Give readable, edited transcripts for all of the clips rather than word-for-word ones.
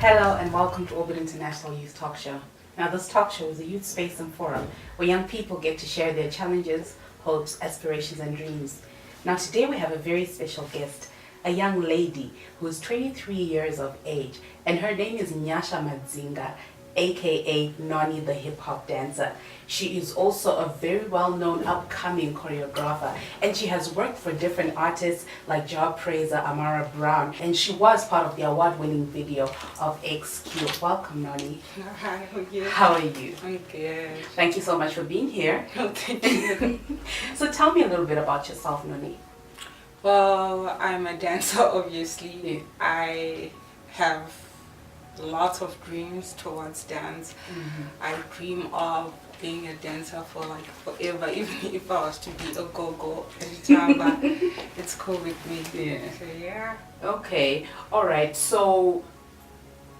Hello and welcome to Orbit International Youth Talk Show. Now this talk show is a youth space and forum where young people get to share their challenges, hopes, aspirations and dreams. Now today we have a very special guest, a young lady who is 23 years of age, and her name is Nyasha Madzinga Aka Noni, the hip-hop dancer. She is also a very well-known upcoming choreographer, and she has worked for different artists like Job Praiser, Amara Brown, and she was part of the award-winning video of XQ. Welcome, Noni. Hi, how are you? How are you? I'm good. Thank you so much for being here. Oh, thank you. So tell me a little bit about yourself, Noni. Well, I'm a dancer, obviously. Yeah. I have lots of dreams towards dance. I dream of being a dancer for like forever, even if I was to be a go-go every time, but it's cool with me. Yeah. So yeah. Okay, all right. So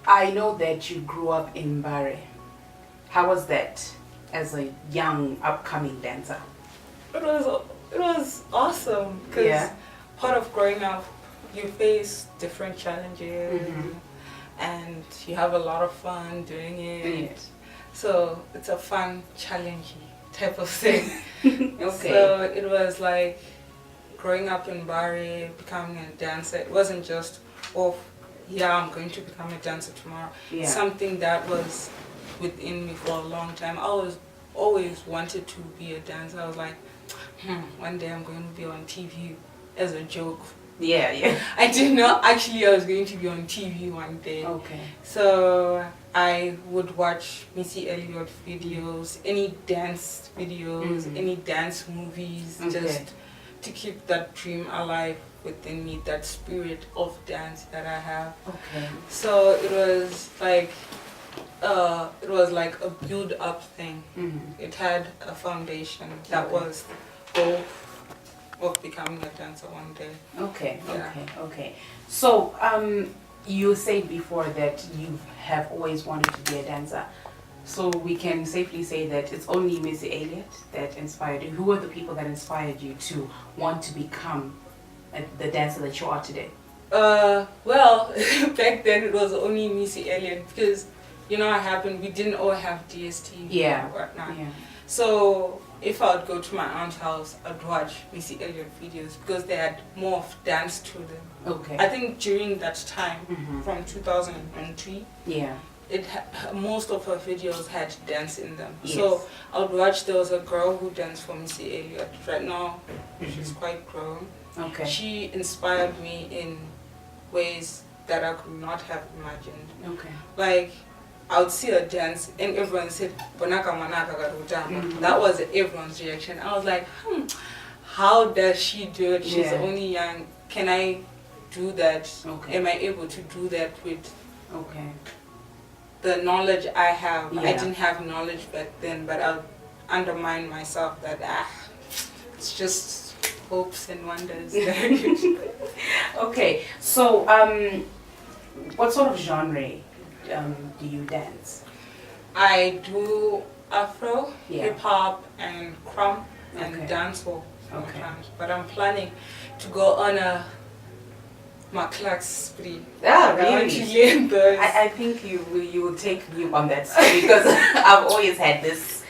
I know that you grew up in Mbare. How was that as a young upcoming dancer? It was awesome because Yeah. part of growing up, you face different challenges. And you have a lot of fun doing it. Yes. So it's a fun, challenging type of thing. Okay. So it was like growing up in Mbare, becoming a dancer. It wasn't just, oh, yeah, I'm going to become a dancer tomorrow. Yeah. Something that was within me for a long time. I was always wanted to be a dancer. I was like, one day I'm going to be on TV as a joke. Yeah. I didn't know actually I was going to be on TV one day. Okay. So I would watch Missy Elliott videos, any dance videos, any dance movies, just to keep that dream alive within me, that spirit of dance that I have. Okay. So it was like a build up thing. It had a foundation that was both of becoming a dancer one day. Okay. Yeah. Okay. So you said before that you have always wanted to be a dancer. So we can safely say that it's only Missy Elliott that inspired you. Who were the people that inspired you to want to become the dancer that you are today? Well, back then it was only Missy Elliott because, you know what happened, we didn't all have DSTV and whatnot. Yeah. So if I would go to my aunt's house, I'd watch Missy Elliott videos because they had more of dance to them. Okay. I think during that time, from 2003, Yeah. most of her videos had dance in them. Yes. So I would watch, there was a girl who danced for Missy Elliott. Right now, she's quite grown. Okay. She inspired me in ways that I could not have imagined. Okay. Like, I would see her dance and everyone said, "Bonaka manaka garutama." That was everyone's reaction. I was like, how does she do it? She's only young. Can I do that? Okay. Am I able to do that with Okay. the knowledge I have? Yeah. I didn't have knowledge back then, but I'll undermine myself that it's just hopes and wonders. Okay. So what sort of genre do you dance? I do Afro, Yeah. hip hop, and crump and Okay. dancehall Okay. sometimes. But I'm planning to go on a Maklak spree. Ah, I want to really? learn those. I think you will take me on that story because I've always had this,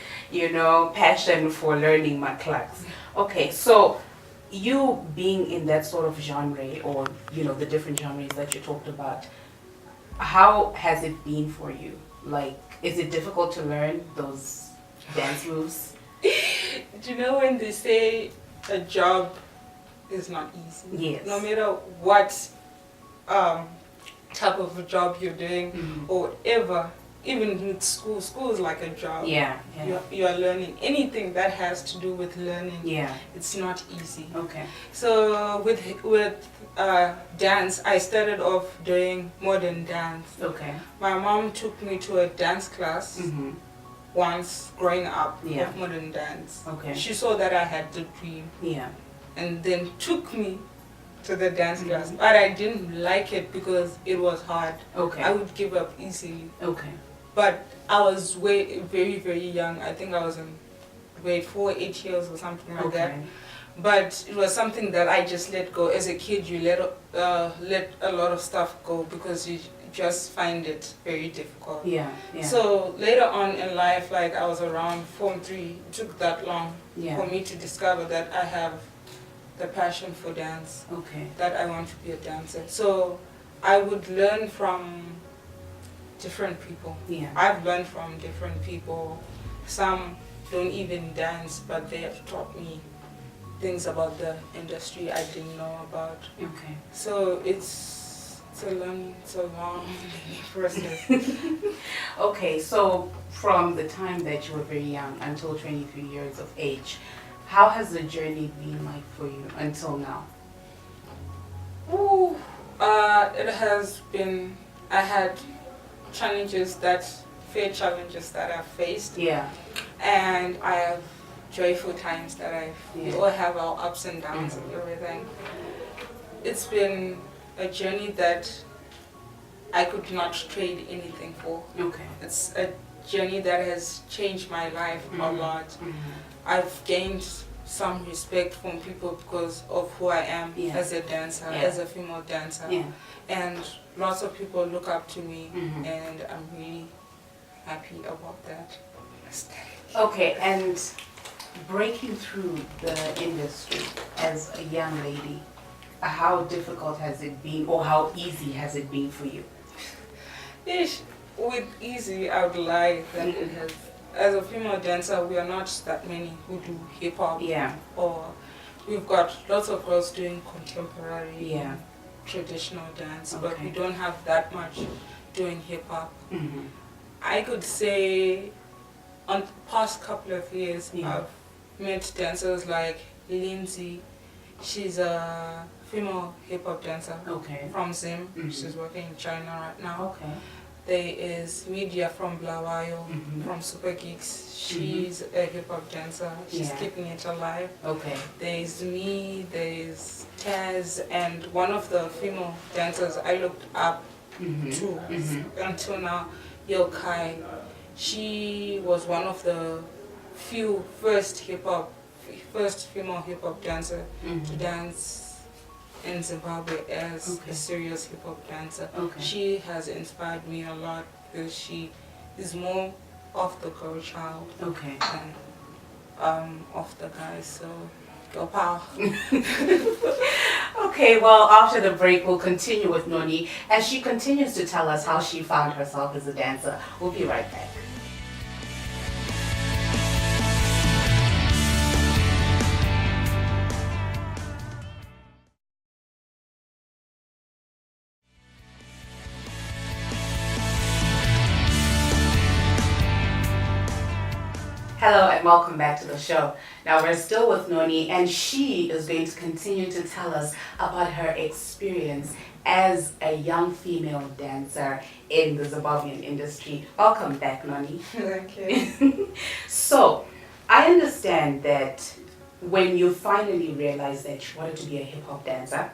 passion for learning my class. Okay, so you being in that sort of genre, or the different genres that you talked about, how has it been for you? Like, is it difficult to learn those dance moves? Do you know when they say a job is not easy? Yes. No matter what type of a job you're doing or whatever, even with school is like a job. Yeah. You are learning anything that has to do with learning. Yeah. It's not easy. Okay. So with dance, I started off doing modern dance. Okay. My mom took me to a dance class once growing up of modern dance. Okay. She saw that I had the dream Yeah. and then took me to the dance class. But I didn't like it because it was hard. Okay. I would give up easily. Okay. But I was very, very young. I think I was in grade 4, 8 years or something like that. But it was something that I just let go. As a kid, you let a lot of stuff go because you just find it very difficult. Yeah. So later on in life, like I was around Form 3, it took that long for me to discover that I have the passion for dance. Okay. That I want to be a dancer. So I would learn from different people. Yeah. I've learned from different people. Some don't even dance, but they have taught me things about the industry I didn't know about. Okay. So it's a long process. Okay, so from the time that you were very young until 23 years of age, how has the journey been like for you until now? Ooh, it has been, I had fair challenges that I've faced. Yeah. And I have joyful times that we all have our ups and downs and everything. It's been a journey that I could not trade anything for. Okay. It's a journey that has changed my life a lot. I've gained some respect from people because of who I am as a dancer, as a female dancer. And lots of people look up to me and I'm really happy about that. Okay, and breaking through the industry as a young lady, how difficult has it been or how easy has it been for you? Ish, with easy, I would lie that it has. As a female dancer, we are not that many who do hip hop. Yeah. Or we've got lots of girls doing contemporary, traditional dance, but we don't have that much doing hip hop. I could say, on the past couple of years, I've met dancers like Lindsay. She's a female hip hop dancer from Zim. She's working in China right now. There is Media from Blawayo, from Super Geeks. She's a hip hop dancer. She's keeping it alive. There's me, there's Taz, and one of the female dancers I looked up to until now, Yokai. She was one of the few first female hip hop dancer to dance in Zimbabwe as a serious hip hop dancer. She has inspired me a lot because she is more of the girl child than of the guys. So go pow. Okay, well, after the break, we'll continue with Noni as she continues to tell us how she found herself as a dancer. We'll be right back. Hello and welcome back to the show. Now we're still with Noni and she is going to continue to tell us about her experience as a young female dancer in the Zimbabwean industry. Welcome back, Noni. Thank you. So, I understand that when you finally realized that you wanted to be a hip-hop dancer,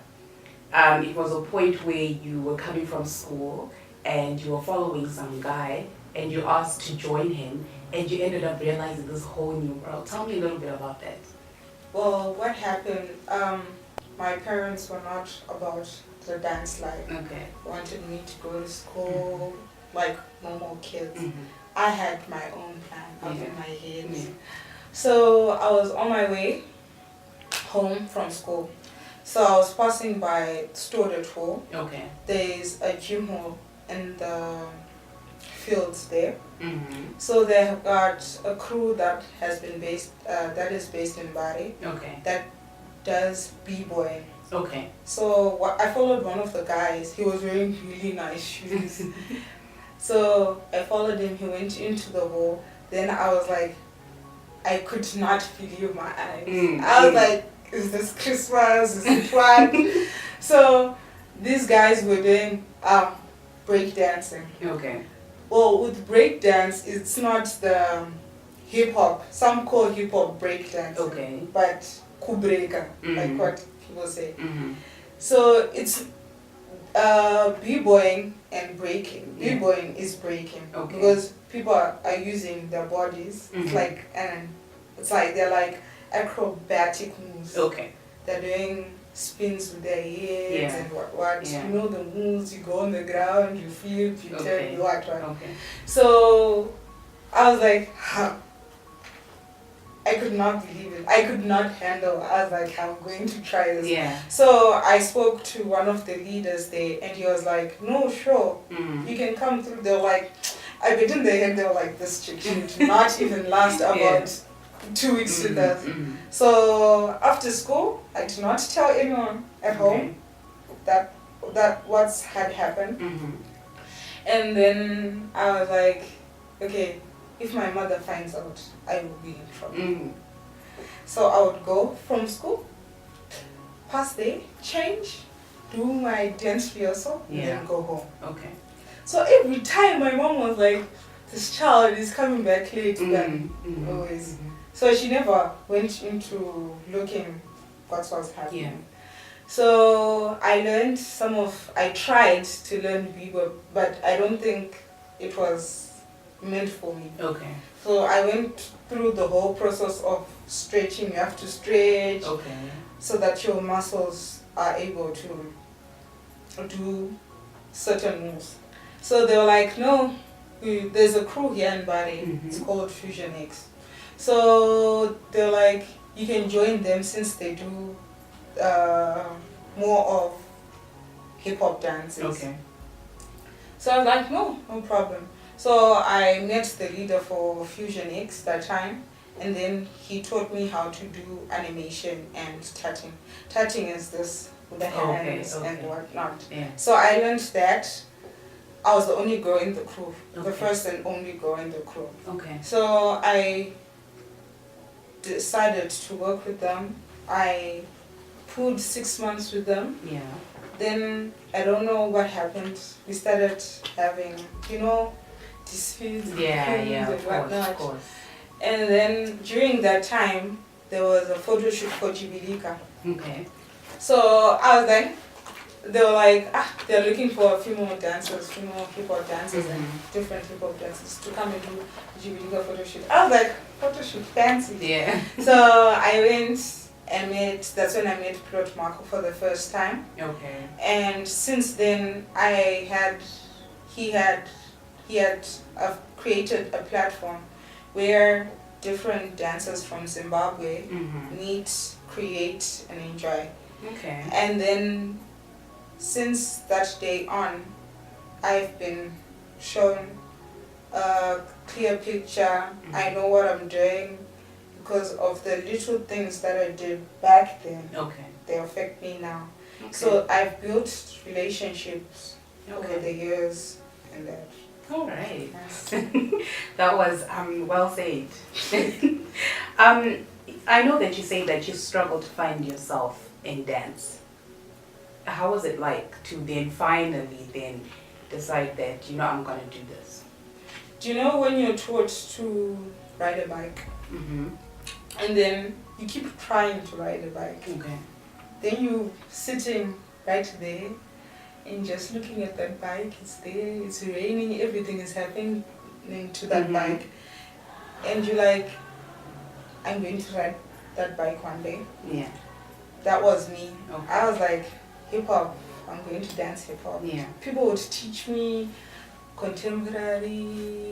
it was a point where you were coming from school and you were following some guy and you asked to join him and you ended up realizing this whole new world. Tell me a little bit about that. Well, what happened, my parents were not about the dance life. Wanted me to go to school like normal kids. I had my own plan up in my head. So I was on my way home from school. So I was passing by Stored Hall. There's a gym hall in the fields there. So they have got a crew that has been based, that is based in Mbare. That does b-boying. So I followed one of the guys. He was wearing really nice shoes. So I followed him. He went into the hall. Then I was like, I could not believe my eyes. I was like, is this Christmas? Is it what? So these guys were doing break dancing. Well, with break dance, it's not the hip hop. Some call hip hop break dance. But kubreka, like what people say. So it's b-boying and breaking. B-boying is breaking because people are using their bodies. It's like they're like acrobatic moves. Okay. They're doing spins with their heads Yeah. and what. Yeah. You know the moves, you go on the ground, you flip, you turn, you what. Okay. So I was like, huh. I could not believe it. I could not handle. I was like, I'm going to try this. Yeah. So I spoke to one of the leaders there, and he was like, no, sure, you can come through. They were like, I bet in their head they were like, this chick should not even last about 2 weeks with us. So after school, I did not tell anyone at home that what had happened. And then I was like, okay, if my mother finds out, I will be in trouble. So I would go from school, pass there, change, do my dance rehearsal, and then go home. Okay. So every time my mom was like, this child is coming back late than always. So she never went into looking what was happening. Yeah. So I tried to learn bebop, but I don't think it was meant for me. Okay. So I went through the whole process of stretching. You have to stretch so that your muscles are able to do certain moves. So they were like, no, there's a crew here in Mbare. It's called Fusion X. So they're like, you can join them since they do more of hip-hop dances. Okay. So I was like, no problem. So I met the leader for Fusion X that time, and then he taught me how to do animation and tatting. Tatting is this with the hands and whatnot. Yeah. So I learned that. I was the only girl in the crew, the first and only girl in the crew. Okay. So I decided to work with them. I pulled 6 months with them. Yeah. Then I don't know what happened. We started having, disputes and whatnot. Of course. And then during that time, there was a photo shoot for Jibilika. Okay. So I was like, they were like, they're looking for female dancers, female hip-hop dancers and different hip-hop dancers to come and do Jibilika photo shoot. I was like, photo shoot, fancy. Yeah. So I went and that's when I met Plot Marco for the first time. Okay. And since then, he had created a platform where different dancers from Zimbabwe meet, create, and enjoy. Okay. And then, since that day on, I've been shown a clear picture. I know what I'm doing because of the little things that I did back then. Okay. They affect me now. Okay. So I've built relationships over the years and that. All right. Yes. That was well said. I know that you say that you struggled to find yourself in dance. How was it like to then finally decide that, I'm going to do this? Do you know when you're taught to ride a bike and then you keep trying to ride a bike? Okay. Then you sitting right there and just looking at that bike. It's there, it's raining, everything is happening to that bike. And you're like, I'm going to ride that bike one day. Yeah. That was me. Okay. I was like, hip-hop, I'm going to dance hip-hop. Yeah. People would teach me contemporary,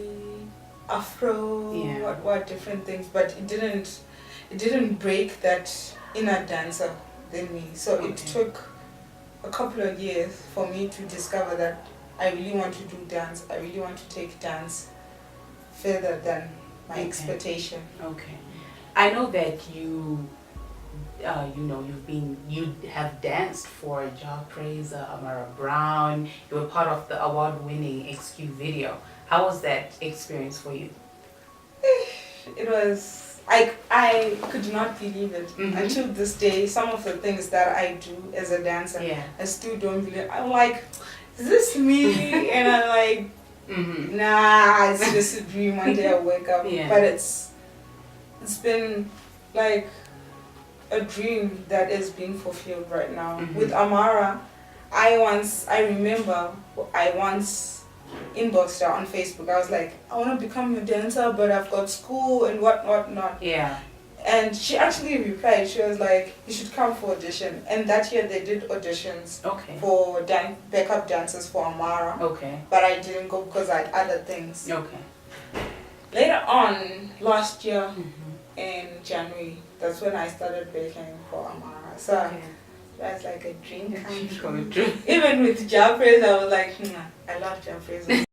Afro, what different things, but it didn't break that inner dancer in me. So it took a couple of years for me to discover that I really want to do dance. I really want to take dance further than my expectation. Okay. I know that you have danced for Job Praiser, Amara Brown. You were part of the award-winning XQ video. How was that experience for you? It was, I could not believe it. Until this day, some of the things that I do as a dancer, I still don't believe. I'm like, is this me? And I'm like, nah, it's just a dream. One day I'll wake up. But it's been like a dream that is being fulfilled right now. With Amara, I remember I once inboxed her on Facebook. I was like, I want to become a dancer, but I've got school and whatnot. Yeah. And she actually replied. She was like, "You should come for audition." And that year they did auditions for backup dancers for Amara. Okay. But I didn't go because I had other things. Okay. Later on, last year in January, that's when I started baking for Amara. So that's like a dream come true. Even with Jafres, I was like, I love Jafres.